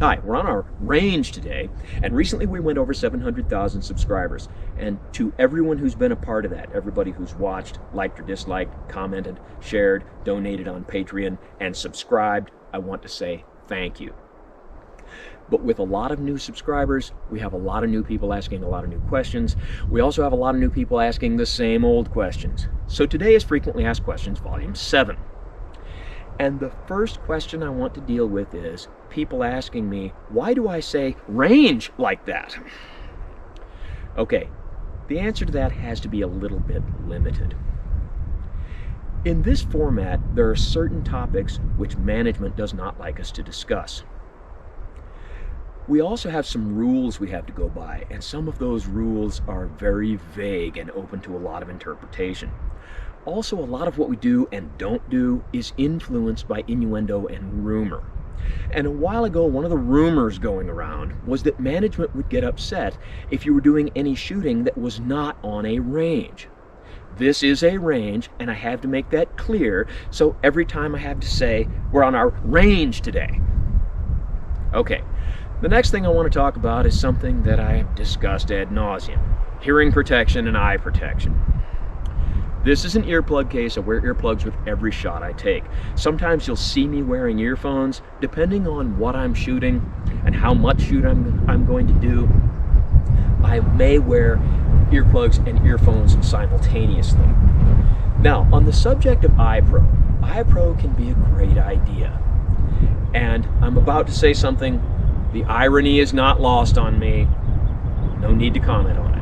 Hi, we're on our range today, and recently we went over 700,000 subscribers. And to everyone who's been a part of that, everybody who's watched, liked or disliked, commented, shared, donated on Patreon, and subscribed, I want to say thank you. But with a lot of new subscribers, we have a lot of new people asking a lot of new questions. We also have a lot of new people asking the same old questions. So today is Frequently Asked Questions, Volume 7. And the first question I want to deal with is people asking me, why do I say range like that? Okay, the answer to that has to be a little bit limited. In this format, there are certain topics which management does not like us to discuss. We also have some rules we have to go by, and some of those rules are very vague and open to a lot of interpretation. Also, a lot of what we do and don't do is influenced by innuendo and rumor. And a while ago, one of the rumors going around was that management would get upset if you were doing any shooting that was not on a range. This is a range, and I have to make that clear, so every time I have to say, we're on our range today. Okay, the next thing I want to talk about is something that I have discussed ad nauseum: hearing protection and eye protection. This is an earplug case. I wear earplugs with every shot I take. Sometimes you'll see me wearing earphones. Depending on what I'm shooting and how much shoot I'm going to do, I may wear earplugs and earphones simultaneously. Now, on the subject of iPro can be a great idea. And I'm about to say something. The irony is not lost on me. No need to comment on it.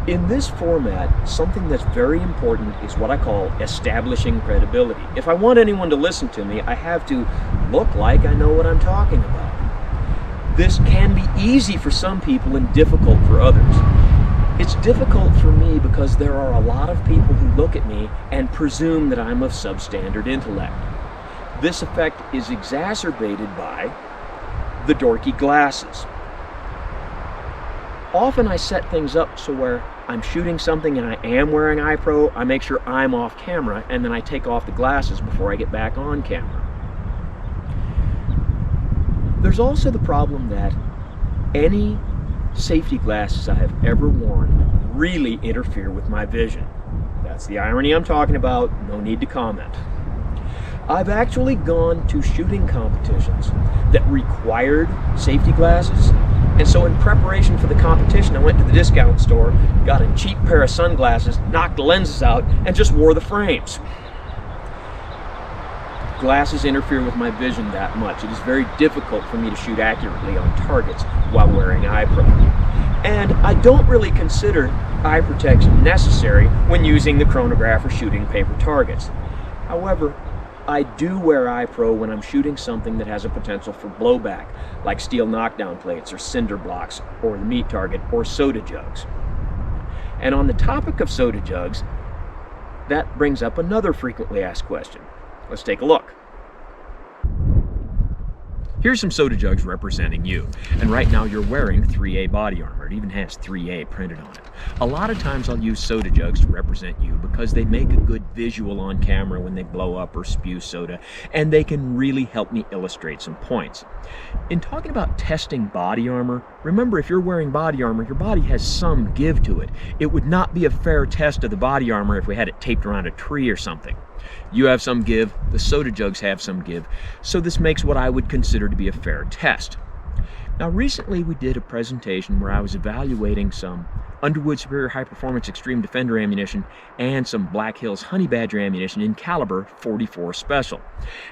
In this format, something that's very important is what I call establishing credibility. If I want anyone to listen to me, I have to look like I know what I'm talking about. This can be easy for some people and difficult for others. It's difficult for me because there are a lot of people who look at me and presume that I'm of substandard intellect. This effect is exacerbated by the dorky glasses. Often I set things up so where I'm shooting something and I am wearing iPro, I make sure I'm off camera, and then I take off the glasses before I get back on camera. There's also the problem that any safety glasses I have ever worn really interfere with my vision. That's the irony I'm talking about. No need to comment. I've actually gone to shooting competitions that required safety glasses, and so in preparation for the competition, I went to the discount store, got a cheap pair of sunglasses, knocked the lenses out, and just wore the frames. Glasses interfere with my vision that much. It is very difficult for me to shoot accurately on targets while wearing iPro. And I don't really consider eye protection necessary when using the chronograph or shooting paper targets. However, I do wear iPro when I'm shooting something that has a potential for blowback, like steel knockdown plates or cinder blocks or the meat target or soda jugs. And on the topic of soda jugs, that brings up another frequently asked question. Let's take a look. Here's some soda jugs representing you, and right now you're wearing 3A body armor. It even has 3A printed on it. A lot of times I'll use soda jugs to represent you because they make a good visual on camera when they blow up or spew soda, and they can really help me illustrate some points. In talking about testing body armor, remember, if you're wearing body armor, your body has some give to it. It would not be a fair test of the body armor if we had it taped around a tree or something. You have some give, the soda jugs have some give, so this makes what I would consider to be a fair test. Now, recently we did a presentation where I was evaluating some Underwood Superior High Performance Extreme Defender ammunition and some Black Hills Honey Badger ammunition in caliber 44 Special.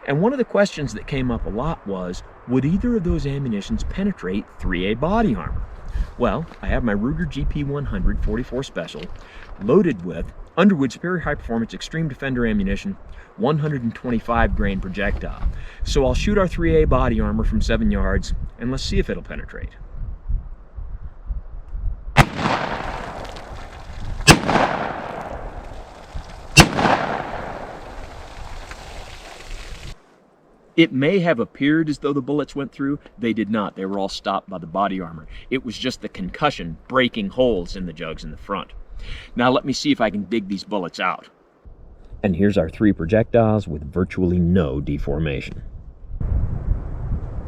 And one of the questions that came up a lot was, would either of those ammunitions penetrate 3A body armor? Well, I have my Ruger GP100 44 Special loaded with Underwood Superior High Performance Extreme Defender ammunition, 125 grain projectile. So I'll shoot our 3A body armor from 7 yards, and let's see if it'll penetrate. It may have appeared as though the bullets went through. They did not. They were all stopped by the body armor. It was just the concussion breaking holes in the jugs in the front. Now let me see if I can dig these bullets out. And here's our 3 projectiles with virtually no deformation.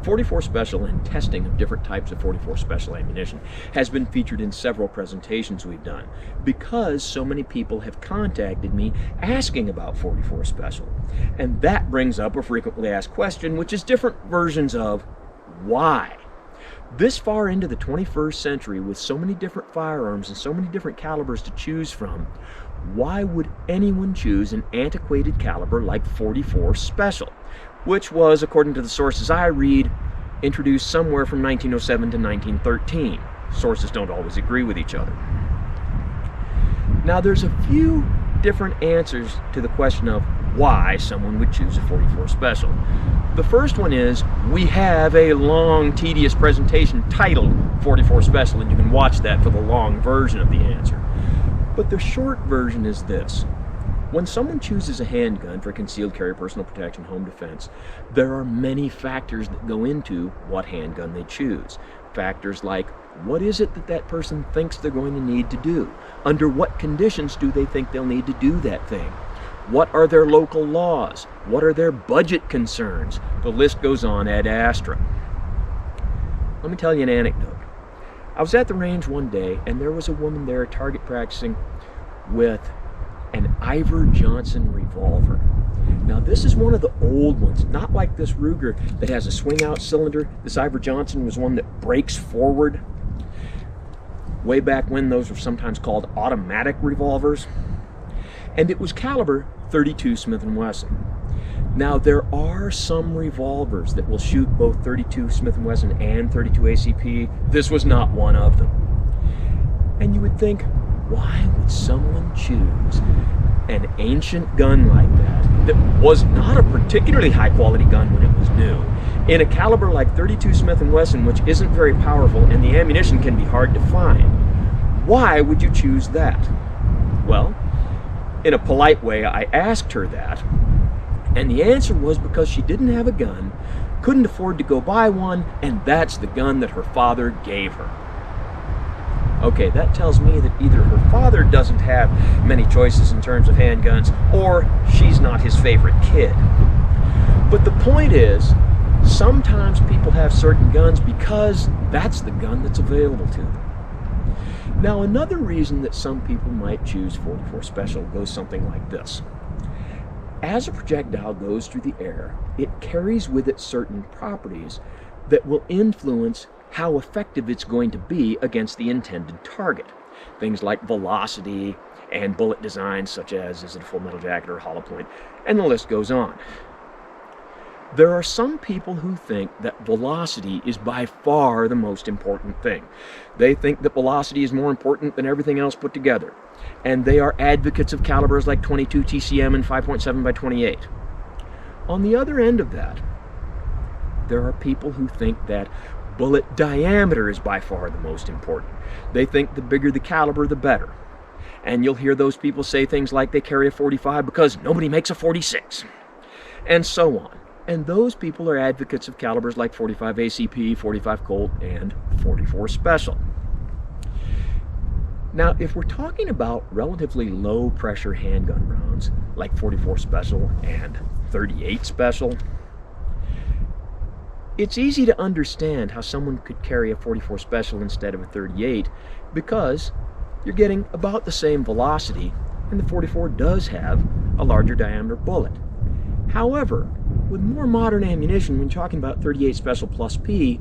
44 Special and testing of different types of 44 Special ammunition has been featured in several presentations we've done because so many people have contacted me asking about 44 Special. And that brings up a frequently asked question, which is different versions of why. This far into the 21st century, with so many different firearms and so many different calibers to choose from, why would anyone choose an antiquated caliber like 44 Special, which was, according to the sources I read, introduced somewhere from 1907 to 1913. Sources don't always agree with each other. Now, there's a few different answers to the question of why someone would choose a 44 Special. The first one is, we have a long, tedious presentation titled 44 Special, and you can watch that for the long version of the answer. But the short version is this. When someone chooses a handgun for concealed carry, personal protection, home defense, there are many factors that go into what handgun they choose. Factors like, what is it that that person thinks they're going to need to do? Under what conditions do they think they'll need to do that thing? What are their local laws? What are their budget concerns? The list goes on ad astra. Let me tell you an anecdote. I was at the range one day, and there was a woman there target practicing with an Iver Johnson revolver. Now, this is one of the old ones, not like this Ruger that has a swing-out cylinder. This Iver Johnson was one that breaks forward. Way back when, those were sometimes called automatic revolvers. And it was caliber .32 Smith & Wesson. Now, there are some revolvers that will shoot both .32 Smith & Wesson and .32 ACP. This was not one of them. And you would think, why would someone choose an ancient gun like that was not a particularly high-quality gun when it was new, in a caliber like .32 Smith & Wesson, which isn't very powerful and the ammunition can be hard to find? Why would you choose that? Well, in a polite way, I asked her that, and the answer was because she didn't have a gun, couldn't afford to go buy one, and that's the gun that her father gave her. Okay, that tells me that either her father doesn't have many choices in terms of handguns, or she's not his favorite kid. But the point is, sometimes people have certain guns because that's the gun that's available to them. Now, another reason that some people might choose 44 Special goes something like this. As a projectile goes through the air, it carries with it certain properties that will influence how effective it's going to be against the intended target. Things like velocity and bullet design, such as is it a full metal jacket or a hollow point, and the list goes on. There are some people who think that velocity is by far the most important thing. They think that velocity is more important than everything else put together, and they are advocates of calibers like 22 TCM and 5.7 by 28. On the other end of that, there are people who think that bullet diameter is by far the most important. They think the bigger the caliber, the better. And you'll hear those people say things like they carry a 45 because nobody makes a 46, and so on. And those people are advocates of calibers like 45 ACP, 45 Colt, and 44 Special. Now, if we're talking about relatively low pressure handgun rounds like 44 Special and 38 Special, it's easy to understand how someone could carry a 44 Special instead of a 38 because you're getting about the same velocity, and the 44 does have a larger diameter bullet. However, with more modern ammunition, when talking about 38 Special plus P,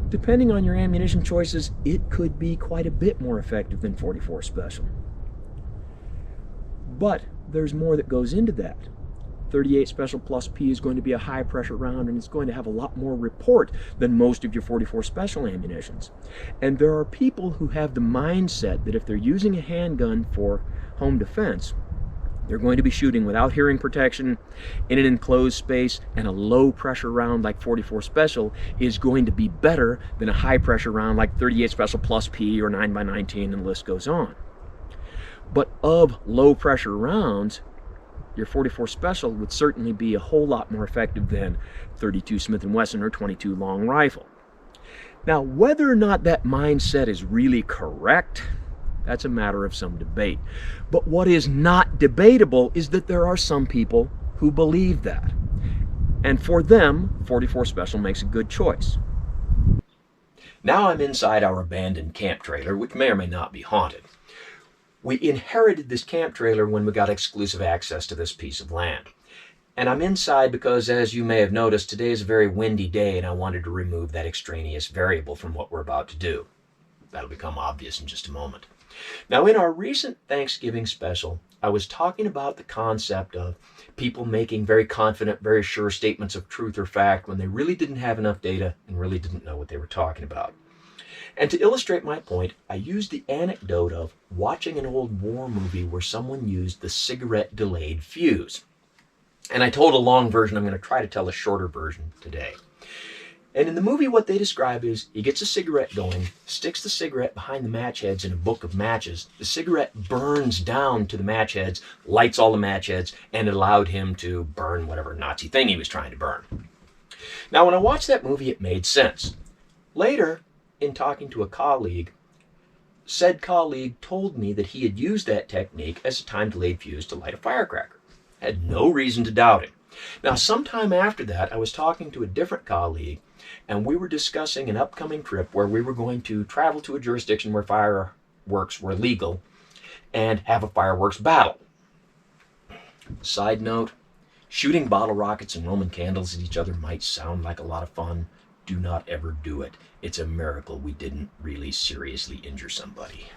depending on your ammunition choices, it could be quite a bit more effective than 44 Special. But there's more that goes into that. 38 Special plus P is going to be a high pressure round, and it's going to have a lot more report than most of your 44 Special ammunitions. And there are people who have the mindset that if they're using a handgun for home defense, they're going to be shooting without hearing protection in an enclosed space, and a low pressure round like 44 Special is going to be better than a high pressure round like 38 Special plus P or 9x19, and the list goes on. But of low pressure rounds, your 44 Special would certainly be a whole lot more effective than 32 Smith & Wesson or 22 long rifle. Now, whether or not that mindset is really correct, that's a matter of some debate. But what is not debatable is that there are some people who believe that. And for them, 44 Special makes a good choice. Now I'm inside our abandoned camp trailer, which may or may not be haunted. We inherited this camp trailer when we got exclusive access to this piece of land. And I'm inside because, as you may have noticed, today is a very windy day and I wanted to remove that extraneous variable from what we're about to do. That'll become obvious in just a moment. Now, in our recent Thanksgiving special, I was talking about the concept of people making very confident, very sure statements of truth or fact when they really didn't have enough data and really didn't know what they were talking about. And to illustrate my point, I used the anecdote of watching an old war movie where someone used the cigarette delayed fuse. And I told a long version. I'm going to try to tell a shorter version today. And in the movie, what they describe is he gets a cigarette going, sticks the cigarette behind the match heads in a book of matches. The cigarette burns down to the match heads, lights all the match heads, and it allowed him to burn whatever Nazi thing he was trying to burn. Now, when I watched that movie, it made sense. Later, in talking to a colleague, said colleague told me that he had used that technique as a time-delayed fuse to light a firecracker. I had no reason to doubt it. Now, sometime after that, I was talking to a different colleague, and we were discussing an upcoming trip where we were going to travel to a jurisdiction where fireworks were legal and have a fireworks battle. Side note, shooting bottle rockets and Roman candles at each other might sound like a lot of fun. Do not ever do it. It's a miracle we didn't really seriously injure somebody.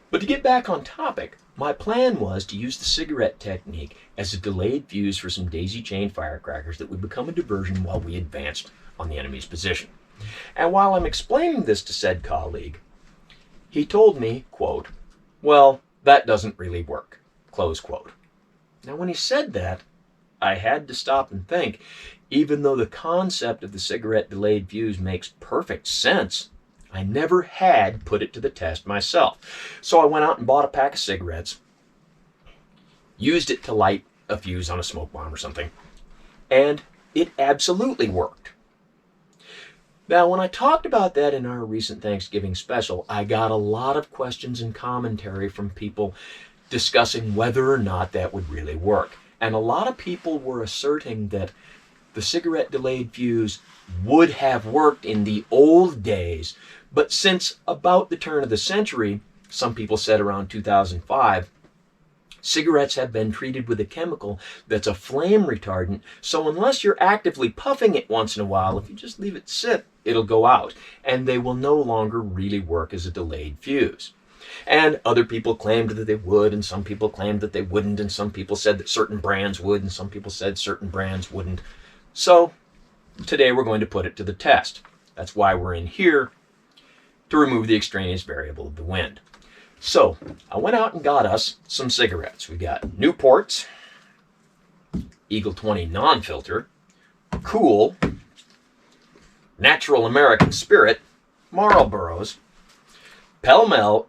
But to get back on topic, my plan was to use the cigarette technique as a delayed fuse for some daisy-chained firecrackers that would become a diversion while we advanced on the enemy's position. And while I'm explaining this to said colleague, he told me, quote, "Well, that doesn't really work," close quote. Now, when he said that, I had to stop and think. Even though the concept of the cigarette delayed fuse makes perfect sense, I never had put it to the test myself. So I went out and bought a pack of cigarettes, used it to light a fuse on a smoke bomb or something, and it absolutely worked. Now, when I talked about that in our recent Thanksgiving special, I got a lot of questions and commentary from people discussing whether or not that would really work. And a lot of people were asserting that the cigarette delayed fuse would have worked in the old days, but since about the turn of the century, some people said around 2005, cigarettes have been treated with a chemical that's a flame retardant, so unless you're actively puffing it once in a while, if you just leave it sit, it'll go out, and they will no longer really work as a delayed fuse. And other people claimed that they would, and some people claimed that they wouldn't, and some people said that certain brands would, and some people said certain brands wouldn't. So today we're going to put it to the test. That's why we're in here, to remove the extraneous variable of the wind. So I went out and got us some cigarettes. We got Newports, Eagle 20 non-filter, Cool, Natural American Spirit, Marlboros, Pell-Mell,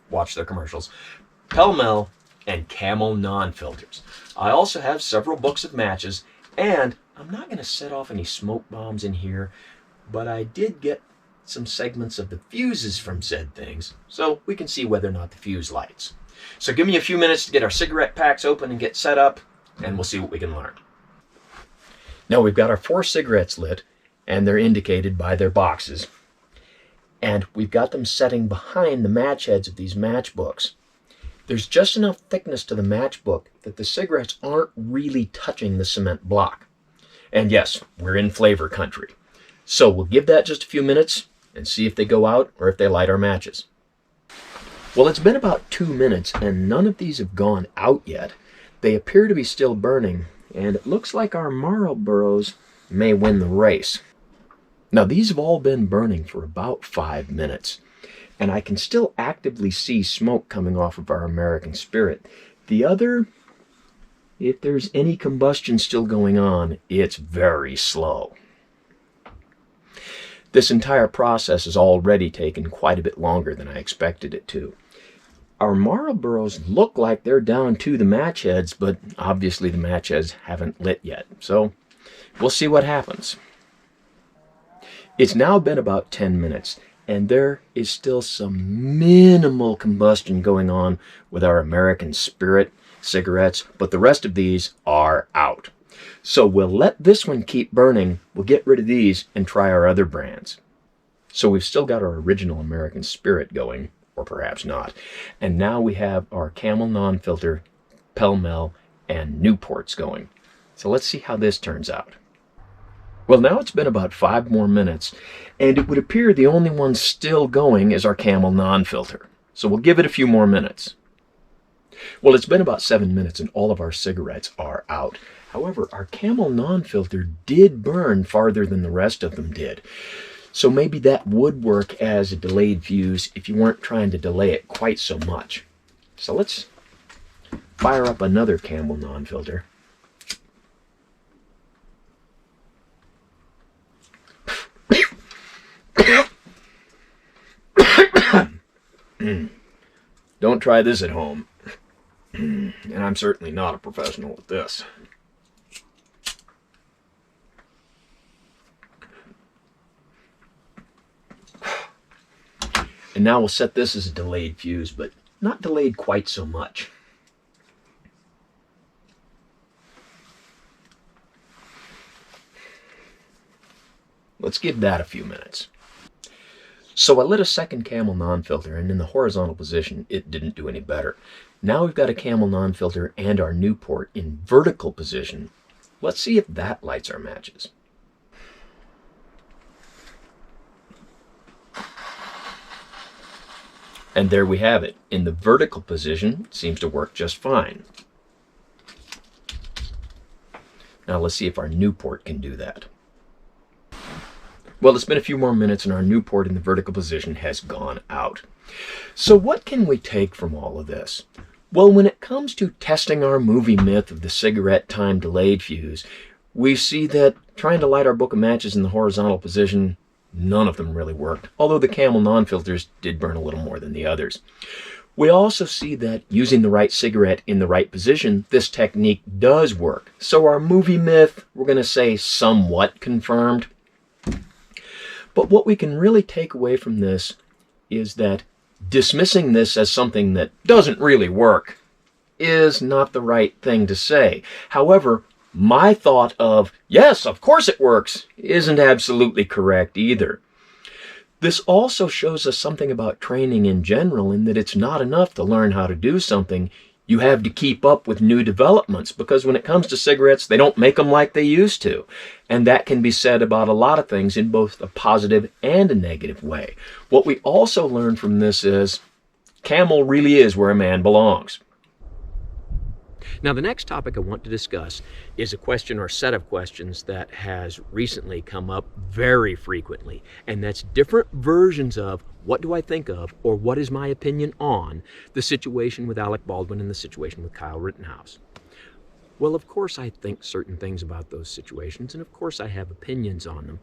watch their commercials, Pell-Mell, and Camel non-filters. I also have several books of matches, and I'm not going to set off any smoke bombs in here, but I did get some segments of the fuses from said things, so we can see whether or not the fuse lights. So give me a few minutes to get our cigarette packs open and get set up, and we'll see what we can learn. Now we've got our 4 cigarettes lit, and they're indicated by their boxes. And we've got them setting behind the match heads of these matchbooks. There's just enough thickness to the matchbook that the cigarettes aren't really touching the cement block. And yes, we're in flavor country. So we'll give that just a few minutes and see if they go out or if they light our matches. Well, it's been about 2 minutes and none of these have gone out yet. They appear to be still burning, and it looks like our Marlboros may win the race. Now, these have all been burning for about 5 minutes, and I can still actively see smoke coming off of our American Spirit. The other, if there's any combustion still going on, it's very slow. This entire process has already taken quite a bit longer than I expected it to. Our Marlboros look like they're down to the match heads, but obviously the match heads haven't lit yet, so we'll see what happens. It's now been about 10 minutes, and there is still some minimal combustion going on with our American Spirit, cigarettes, but the rest of these are out. So we'll let this one keep burning, we'll get rid of these and try our other brands. So we've still got our original American Spirit going, or perhaps not. And now we have our Camel Non-Filter, Pall Mall, and Newports going. So let's see how this turns out. Well, now it's been about 5 more minutes, and it would appear the only one still going is our Camel Non-Filter. So we'll give it a few more minutes. Well, it's been about 7 minutes and all of our cigarettes are out. However, our Camel Non-Filter did burn farther than the rest of them did. So maybe that would work as a delayed fuse if you weren't trying to delay it quite so much. So let's fire up another Camel Non-Filter. Don't try this at home. And I'm certainly not a professional at this. And now we'll set this as a delayed fuse, but not delayed quite so much. Let's give that a few minutes. So I lit a second Camel Non-Filter, and in the horizontal position, it didn't do any better. Now we've got a Camel Non-Filter and our Newport in vertical position. Let's see if that lights our matches. And there we have it. In the vertical position, it seems to work just fine. Now let's see if our Newport can do that. Well, it's been a few more minutes and our Newport in the vertical position has gone out. So what can we take from all of this? Well, when it comes to testing our movie myth of the cigarette time delayed fuse, we see that trying to light our book of matches in the horizontal position, none of them really worked, although the Camel Non-Filters did burn a little more than the others. We also see that using the right cigarette in the right position, this technique does work. So our movie myth, we're going to say somewhat confirmed. But what we can really take away from this is that dismissing this as something that doesn't really work is not the right thing to say. However, my thought of, yes, of course it works, isn't absolutely correct either. This also shows us something about training in general, in that it's not enough to learn how to do something. You have to keep up with new developments, because when it comes to cigarettes, they don't make them like they used to. And that can be said about a lot of things in both a positive and a negative way. What we also learn from this is Camel really is where a man belongs. Now, the next topic I want to discuss is a question or set of questions that has recently come up very frequently, and that's different versions of what do I think of, or what is my opinion on, the situation with Alec Baldwin and the situation with Kyle Rittenhouse. Well, of course I think certain things about those situations, and of course I have opinions on them.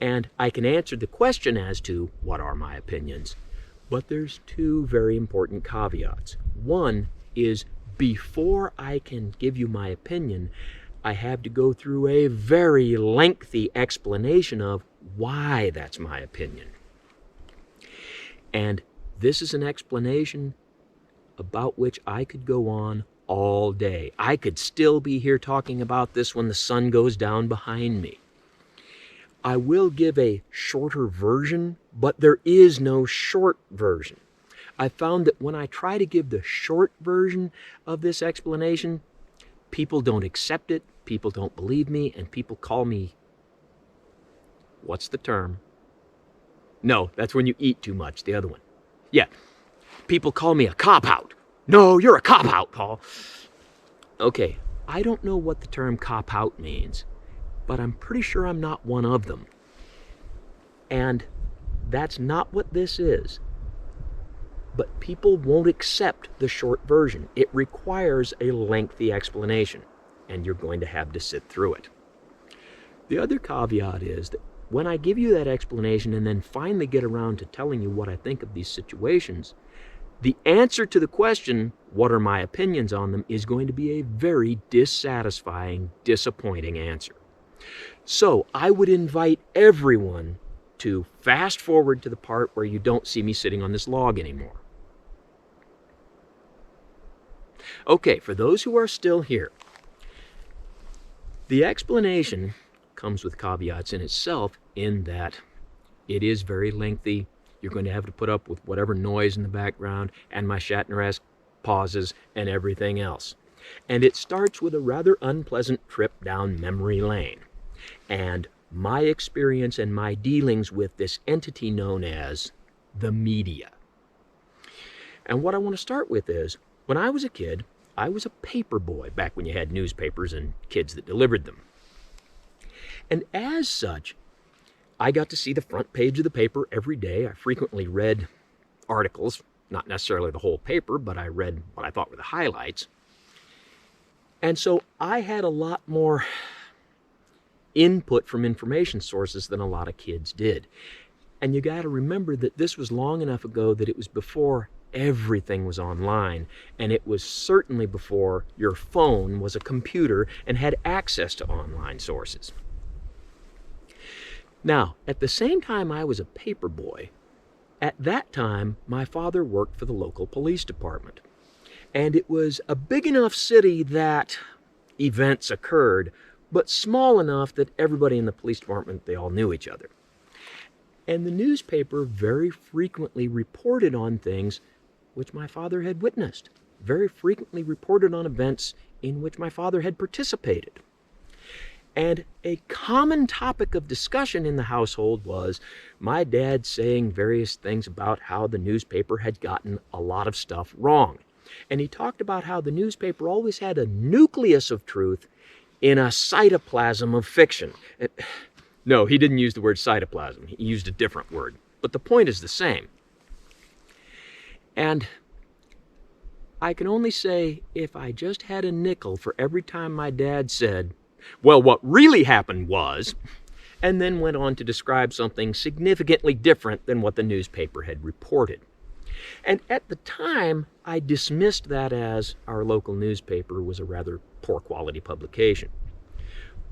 And I can answer the question as to what are my opinions, but there's 2 very important caveats. One is, before I can give you my opinion, I have to go through a very lengthy explanation of why that's my opinion. And this is an explanation about which I could go on all day. I could still be here talking about this when the sun goes down behind me. I will give a shorter version, but there is no short version. I found that when I try to give the short version of this explanation, people don't accept it, people don't believe me, and people call me, what's the term? No, that's when you eat too much, the other one. Yeah, people call me a cop-out. No, you're a cop-out, Paul. Okay, I don't know what the term cop-out means, but I'm pretty sure I'm not one of them. And that's not what this is. But people won't accept the short version. It requires a lengthy explanation, and you're going to have to sit through it. The other caveat is that when I give you that explanation and then finally get around to telling you what I think of these situations, the answer to the question, what are my opinions on them, is going to be a very dissatisfying, disappointing answer. So I would invite everyone to fast forward to the part where you don't see me sitting on this log anymore. Okay, for those who are still here, the explanation comes with caveats in itself, in that it is very lengthy. You're going to have to put up with whatever noise in the background and my Shatner-esque pauses and everything else. And it starts with a rather unpleasant trip down memory lane, and my experience and my dealings with this entity known as the media. And what I want to start with is, when I was a kid, I was a paper boy, back when you had newspapers and kids that delivered them. And as such, I got to see the front page of the paper every day. I frequently read articles, not necessarily the whole paper, but I read what I thought were the highlights. And so I had a lot more input from information sources than a lot of kids did. And you got to remember that this was long enough ago that it was before everything was online, and it was certainly before your phone was a computer and had access to online sources. Now, at the same time I was a paper boy, at that time my father worked for the local police department. And it was a big enough city that events occurred, but small enough that everybody in the police department, they all knew each other. And the newspaper very frequently reported on things which my father had witnessed, very frequently reported on events in which my father had participated. And a common topic of discussion in the household was my dad saying various things about how the newspaper had gotten a lot of stuff wrong. And he talked about how the newspaper always had a nucleus of truth in a cytoplasm of fiction. No, he didn't use the word cytoplasm. He used a different word. But the point is the same. And I can only say, if I just had a nickel for every time my dad said, well, what really happened was, and then went on to describe something significantly different than what the newspaper had reported. And at the time, I dismissed that as our local newspaper was a rather poor quality publication.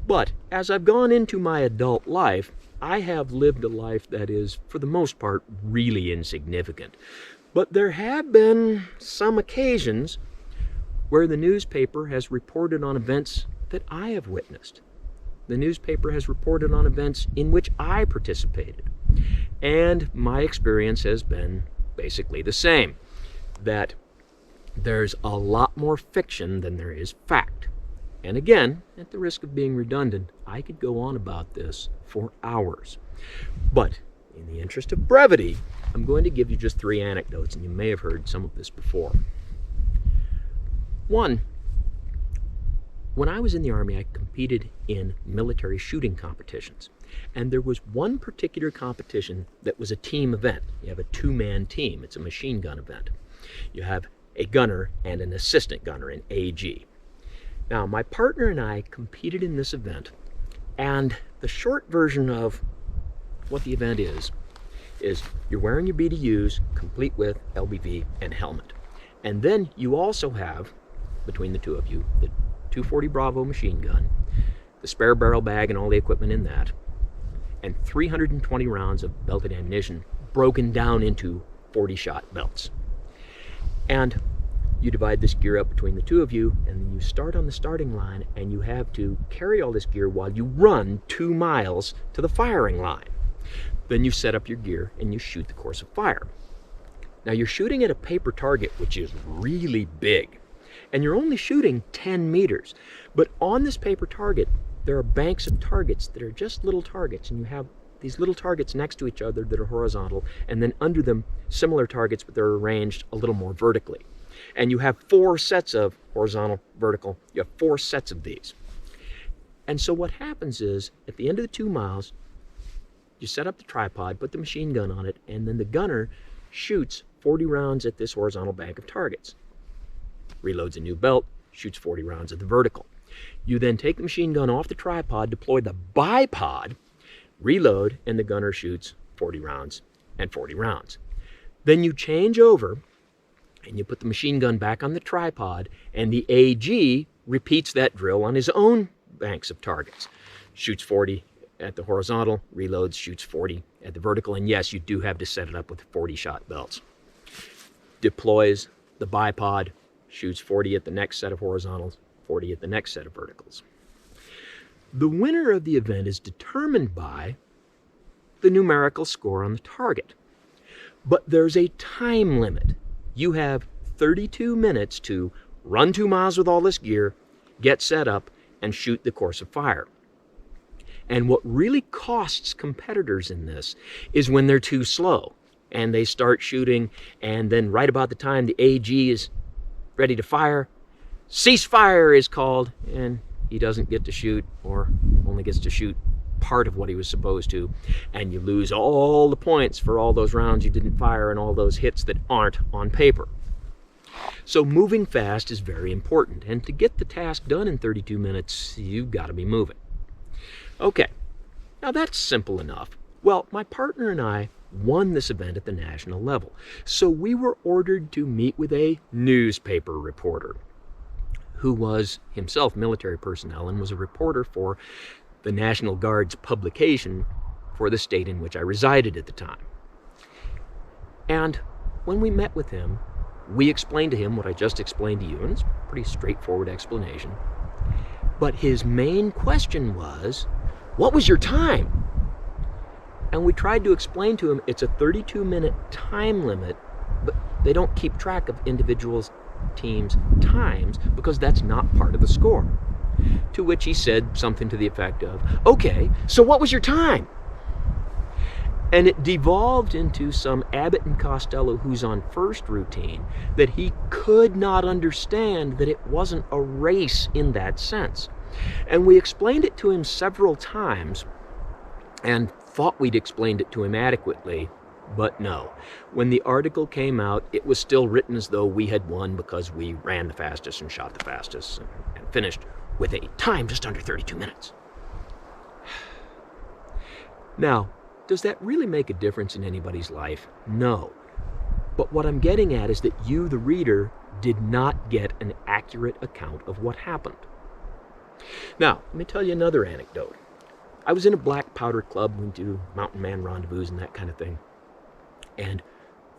But as I've gone into my adult life, I have lived a life that is, for the most part, really insignificant. But there have been some occasions where the newspaper has reported on events that I have witnessed. The newspaper has reported on events in which I participated. And my experience has been basically the same, that there's a lot more fiction than there is fact. And again, at the risk of being redundant, I could go on about this for hours. But in the interest of brevity, I'm going to give you just 3 anecdotes, and you may have heard some of this before. One, when I was in the Army, I competed in military shooting competitions. And there was one particular competition that was a team event. You have a 2-man team. It's a machine gun event. You have a gunner and an assistant gunner, an AG. Now, my partner and I competed in this event, and the short version of what the event is you're wearing your BDUs, complete with LBV and helmet. And then you also have, between the two of you, the 240 Bravo machine gun, the spare barrel bag and all the equipment in that, and 320 rounds of belted ammunition broken down into 40-shot belts. And you divide this gear up between the two of you, and you start on the starting line, and you have to carry all this gear while you run 2 miles to the firing line. Then you set up your gear and you shoot the course of fire. Now you're shooting at a paper target, which is really big, and you're only shooting 10 meters. But on this paper target, there are banks of targets that are just little targets, and you have these little targets next to each other that are horizontal, and then under them similar targets, but they're arranged a little more vertically. And you have 4 sets of horizontal, vertical, you have 4 sets of these. And so what happens is, at the end of the 2 miles, you set up the tripod, put the machine gun on it, and then the gunner shoots 40 rounds at this horizontal bank of targets. Reloads a new belt, shoots 40 rounds at the vertical. You then take the machine gun off the tripod, deploy the bipod, reload, and the gunner shoots 40 rounds and 40 rounds. Then you change over and you put the machine gun back on the tripod, and the AG repeats that drill on his own banks of targets. Shoots 40 at the horizontal, reloads, shoots 40 at the vertical, and yes, you do have to set it up with 40-shot belts. Deploys the bipod, shoots 40 at the next set of horizontals, 40 at the next set of verticals. The winner of the event is determined by the numerical score on the target. But there's a time limit. You have 32 minutes to run 2 miles with all this gear, get set up, and shoot the course of fire. And what really costs competitors in this is when they're too slow and they start shooting, and then right about the time the AG is ready to fire, ceasefire is called, and he doesn't get to shoot, or only gets to shoot part of what he was supposed to, and you lose all the points for all those rounds you didn't fire and all those hits that aren't on paper. So moving fast is very important, and to get the task done in 32 minutes, you've got to be moving. Okay, now that's simple enough. Well, my partner and I won this event at the national level, so we were ordered to meet with a newspaper reporter who was himself military personnel and was a reporter for the National Guard's publication for the state in which I resided at the time. And when we met with him, we explained to him what I just explained to you, and it's a pretty straightforward explanation. But his main question was, what was your time? And we tried to explain to him it's a 32-minute time limit, but they don't keep track of individuals' teams' times because that's not part of the score. To which he said something to the effect of, okay, so what was your time? And it devolved into some Abbott and Costello who's on first routine that he could not understand that it wasn't a race in that sense. And we explained it to him several times and thought we'd explained it to him adequately, but no. When the article came out, it was still written as though we had won because we ran the fastest and shot the fastest and finished with a time just under 32 minutes. Now, does that really make a difference in anybody's life? No. But what I'm getting at is that you, the reader, did not get an accurate account of what happened. Now, let me tell you another anecdote. I was in a black powder club. We do mountain man rendezvous and that kind of thing. And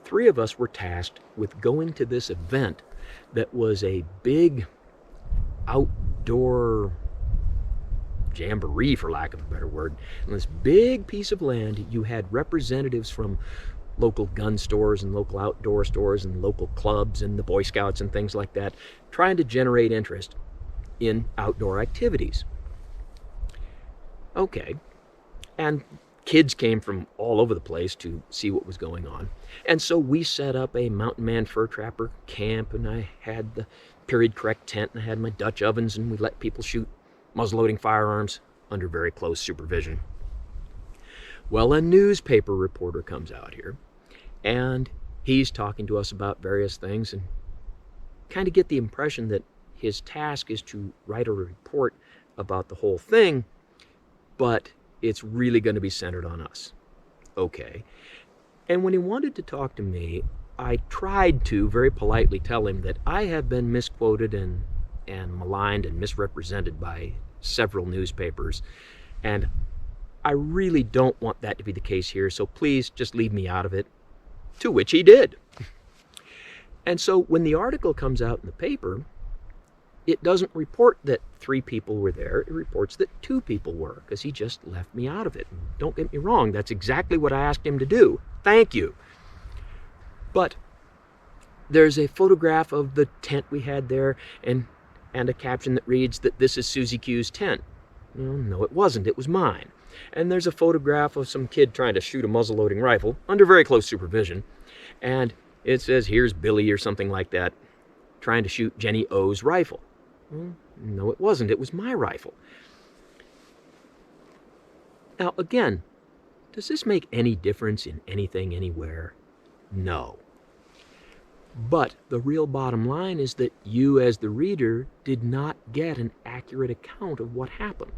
3 of us were tasked with going to this event that was a big outdoor jamboree, for lack of a better word. On this big piece of land, you had representatives from local gun stores and local outdoor stores and local clubs and the Boy Scouts and things like that, trying to generate interest in outdoor activities. Okay, and kids came from all over the place to see what was going on. And so we set up a mountain man fur trapper camp, and I had the period correct tent, and I had my Dutch ovens, and we let people shoot muzzleloading firearms under very close supervision. Well, a newspaper reporter comes out here, and he's talking to us about various things, and kind of get the impression that his task is to write a report about the whole thing, but it's really going to be centered on us. Okay. And when he wanted to talk to me, I tried to very politely tell him that I have been misquoted and maligned and misrepresented by several newspapers, and I really don't want that to be the case here, so please just leave me out of it. To which he did. And so when the article comes out in the paper, it doesn't report that 3 people were there, it reports that 2 people were, because he just left me out of it. And don't get me wrong, that's exactly what I asked him to do. Thank you. But there's a photograph of the tent we had there, and a caption that reads that this is Susie Q's tent. Well, no, it wasn't. It was mine. And there's a photograph of some kid trying to shoot a muzzle-loading rifle under very close supervision. And it says, here's Billy or something like that, trying to shoot Jenny O's rifle. Well, no, it wasn't. It was my rifle. Now, again, does this make any difference in anything, anywhere? No. But the real bottom line is that you, as the reader, did not get an accurate account of what happened.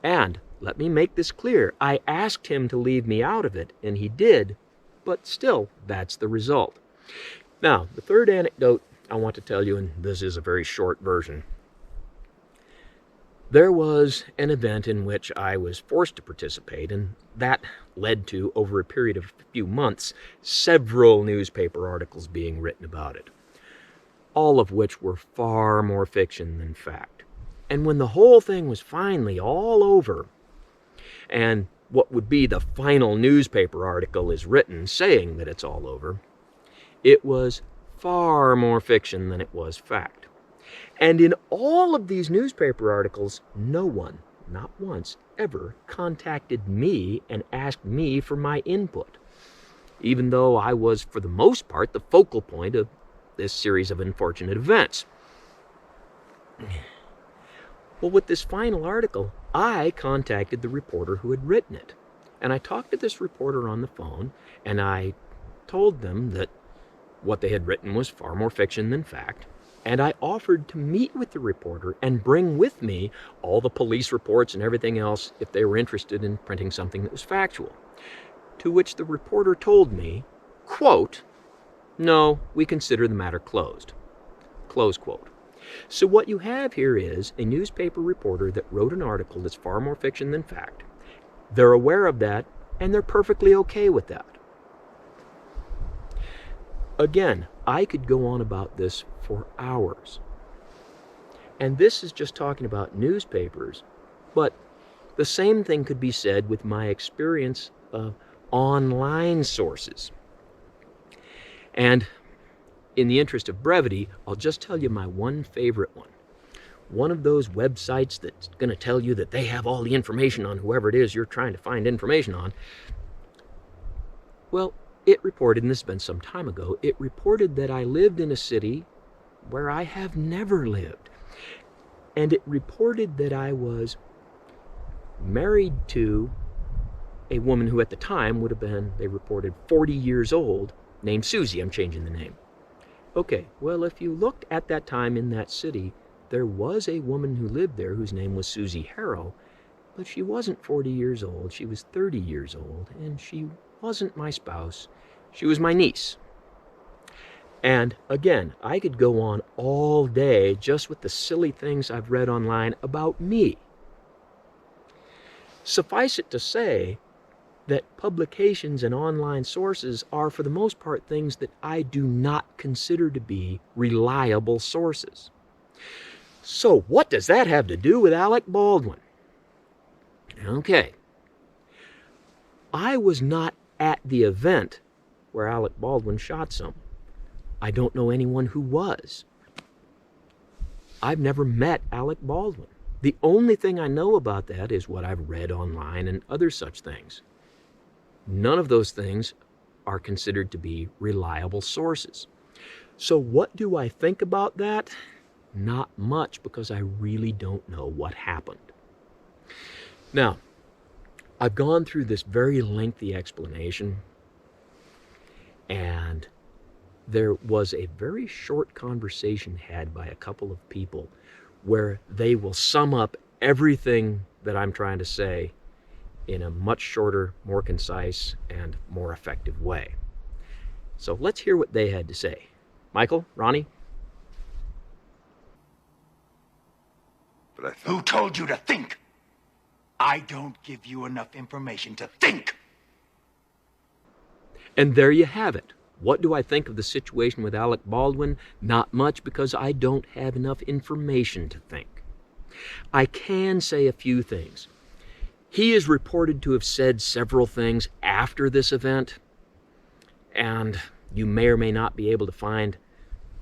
And let me make this clear. I asked him to leave me out of it, and he did, but still, that's the result. Now, the third anecdote I want to tell you, and this is a very short version. There was an event in which I was forced to participate, and that led to, over a period of a few months, several newspaper articles being written about it. all of which were far more fiction than fact. And when the whole thing was finally all over, and what would be the final newspaper article is written saying that it's all over, it was far more fiction than it was fact. And in all of these newspaper articles, no one, not once, ever contacted me and asked me for my input, even though I was, for the most part, the focal point of this series of unfortunate events. Well, with this final article, I contacted the reporter who had written it. And I talked to this reporter on the phone, and I told them that what they had written was far more fiction than fact. And I offered to meet with the reporter and bring with me all the police reports and everything else if they were interested in printing something that was factual. To which the reporter told me, quote, "No, we consider the matter closed." Close quote. So what you have here is a newspaper reporter that wrote an article that's far more fiction than fact. They're aware of that, and they're perfectly okay with that. Again, I could go on about this for hours. And this is just talking about newspapers, but the same thing could be said with my experience of online sources. And in the interest of brevity, I'll just tell you my one favorite one. One of those websites that's going to tell you that they have all the information on whoever it is you're trying to find information on. Well, it reported, and this has been some time ago, it reported that I lived in a city where I have never lived. And it reported that I was married to a woman who at the time would have been, they reported, 40 years old, named Susie. I'm changing the name. Okay, well, if you looked at that time in that city, there was a woman who lived there whose name was Susie Harrow, but she wasn't 40 years old. She was 30 years old, and she wasn't my spouse. She was my niece. And again, I could go on all day just with the silly things I've read online about me. Suffice it to say that publications and online sources are, for the most part, things that I do not consider to be reliable sources. So what does that have to do with Alec Baldwin? Okay. I was not at the event where Alec Baldwin shot someone. I don't know anyone who was. I've never met Alec Baldwin. The only thing I know about that is what I've read online and other such things. None of those things are considered to be reliable sources. So what do I think about that? Not much, because I really don't know what happened. Now, I've gone through this very lengthy explanation, and there was a very short conversation had by a couple of people where they will sum up everything that I'm trying to say in a much shorter, more concise, and more effective way. So let's hear what they had to say. Michael, Ronnie? But who told you to think? I don't give you enough information to think. And there you have it. What do I think of the situation with Alec Baldwin? Not much, because I don't have enough information to think. I can say a few things. He is reported to have said several things after this event, and you may or may not be able to find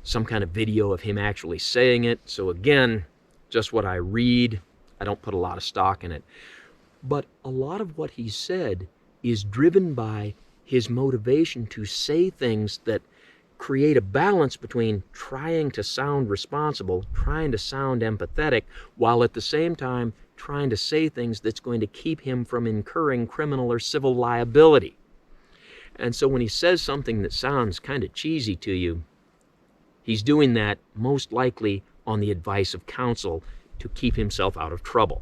some kind of video of him actually saying it. So again, just what I read, I don't put a lot of stock in it. But a lot of what he said is driven by his motivation to say things that create a balance between trying to sound responsible, trying to sound empathetic, while at the same time trying to say things that's going to keep him from incurring criminal or civil liability. And so when he says something that sounds kind of cheesy to you, he's doing that most likely on the advice of counsel to keep himself out of trouble.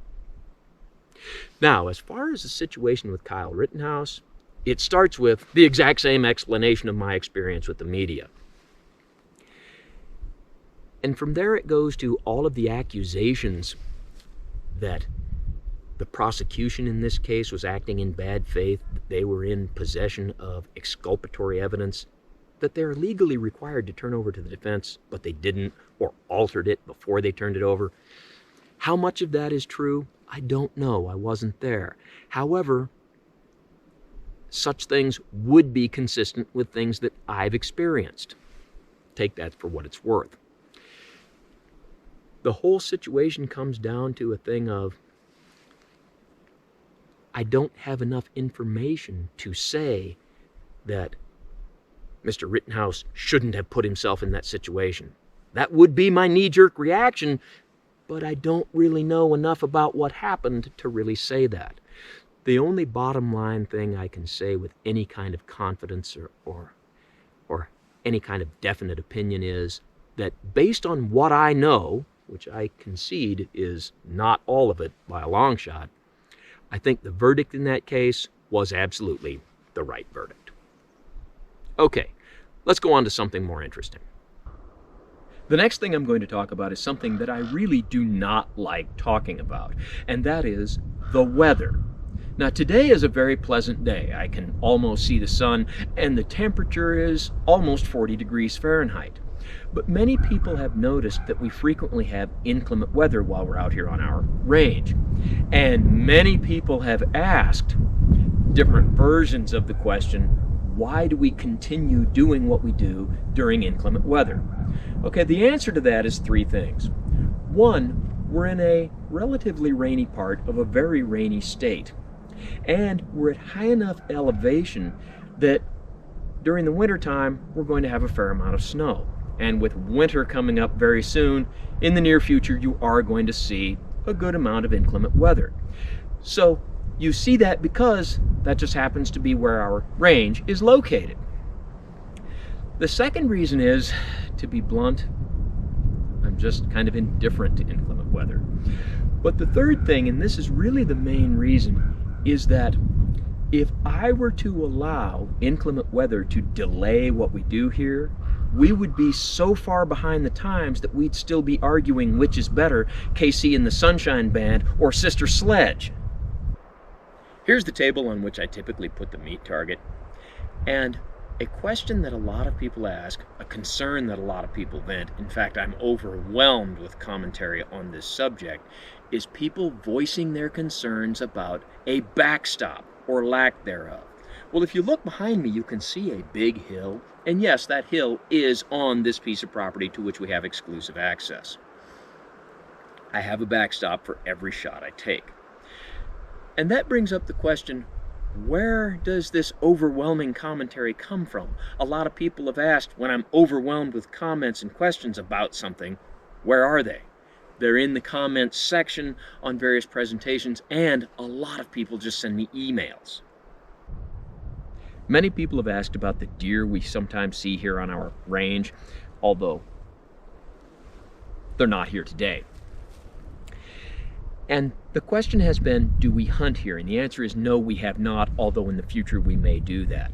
Now, as far as the situation with Kyle Rittenhouse, it starts with the exact same explanation of my experience with the media. And from there it goes to all of the accusations that the prosecution in this case was acting in bad faith, that they were in possession of exculpatory evidence. that they're legally required to turn over to the defense, but they didn't, or altered it before they turned it over. How much of that is true? I don't know. I wasn't there. However, such things would be consistent with things that I've experienced. Take that for what it's worth. The whole situation comes down to a thing of, I don't have enough information to say that Mr. Rittenhouse shouldn't have put himself in that situation. That would be my knee-jerk reaction, but I don't really know enough about what happened to really say that. The only bottom line thing I can say with any kind of confidence or any kind of definite opinion is that based on what I know, which I concede is not all of it by a long shot, I think the verdict in that case was absolutely the right verdict. Okay, let's go on to something more interesting. The next thing I'm going to talk about is something that I really do not like talking about, and that is the weather. Now, today is a very pleasant day. I can almost see the sun, and the temperature is almost 40 degrees Fahrenheit. But many people have noticed that we frequently have inclement weather while we're out here on our range. And many people have asked different versions of the question, why do we continue doing what we do during inclement weather? Okay, the answer to that is three things. One, we're in a relatively rainy part of a very rainy state. And we're at high enough elevation that during the wintertime, we're going to have a fair amount of snow. And with winter coming up very soon, in the near future, you are going to see a good amount of inclement weather. So you see that because that just happens to be where our range is located. The second reason is, to be blunt, I'm just kind of indifferent to inclement weather. But the third thing, and this is really the main reason, is that if I were to allow inclement weather to delay what we do here, we would be so far behind the times that we'd still be arguing which is better, KC and the Sunshine Band or Sister Sledge. Here's the table on which I typically put the meat target. And a question that a lot of people ask, a concern that a lot of people vent, in fact, I'm overwhelmed with commentary on this subject, is people voicing their concerns about a backstop or lack thereof. Well, if you look behind me, you can see a big hill. And yes, that hill is on this piece of property to which we have exclusive access. I have a backstop for every shot I take. And that brings up the question, where does this overwhelming commentary come from? A lot of people have asked, when I'm overwhelmed with comments and questions about something, where are they? They're in the comments section on various presentations, and a lot of people just send me emails. Many people have asked about the deer we sometimes see here on our range, although they're not here today. And the question has been, do we hunt here? And the answer is no, we have not, although in the future we may do that.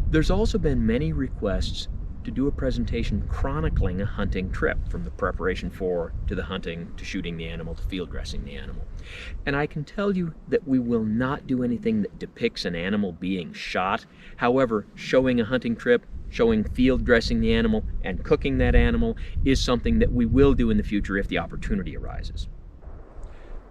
There's also been many requests to do a presentation chronicling a hunting trip, from the preparation for, to the hunting, to shooting the animal, to field dressing the animal. And I can tell you that we will not do anything that depicts an animal being shot. However, showing a hunting trip, showing field dressing the animal, and cooking that animal is something that we will do in the future if the opportunity arises.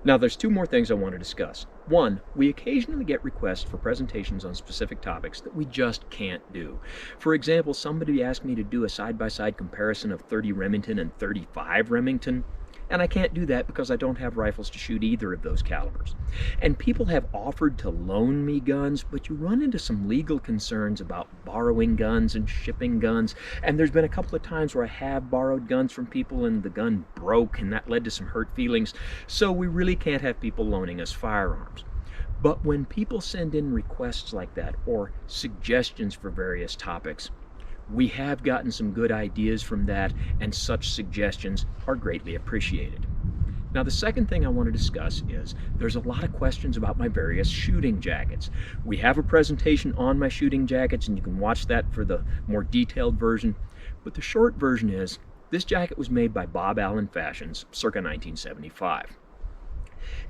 Now, there's two more things I want to discuss. One, we occasionally get requests for presentations on specific topics that we just can't do. For example, somebody asked me to do a side-by-side comparison of .30 Remington and .35 Remington, and I can't do that because I don't have rifles to shoot either of those calibers. And people have offered to loan me guns, but you run into some legal concerns about borrowing guns and shipping guns, and there's been a couple of times where I have borrowed guns from people and the gun broke, and that led to some hurt feelings, so we really can't have people loaning us firearms. But when people send in requests like that, or suggestions for various topics, we have gotten some good ideas from that, and such suggestions are greatly appreciated. Now, the second thing I want to discuss is there's a lot of questions about my various shooting jackets. We have a presentation on my shooting jackets, and you can watch that for the more detailed version. But the short version is, this jacket was made by Bob Allen Fashions circa 1975.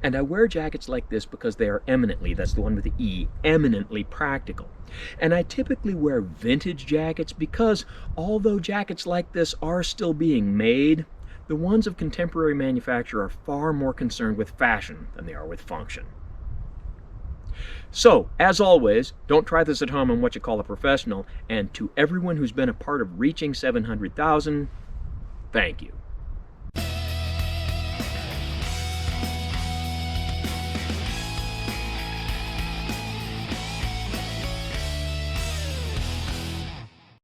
And I wear jackets like this because they are eminently, that's the one with the E, eminently practical. And I typically wear vintage jackets because although jackets like this are still being made, the ones of contemporary manufacture are far more concerned with fashion than they are with function. So, as always, don't try this at home on what you call a professional, and to everyone who's been a part of reaching 700,000, thank you.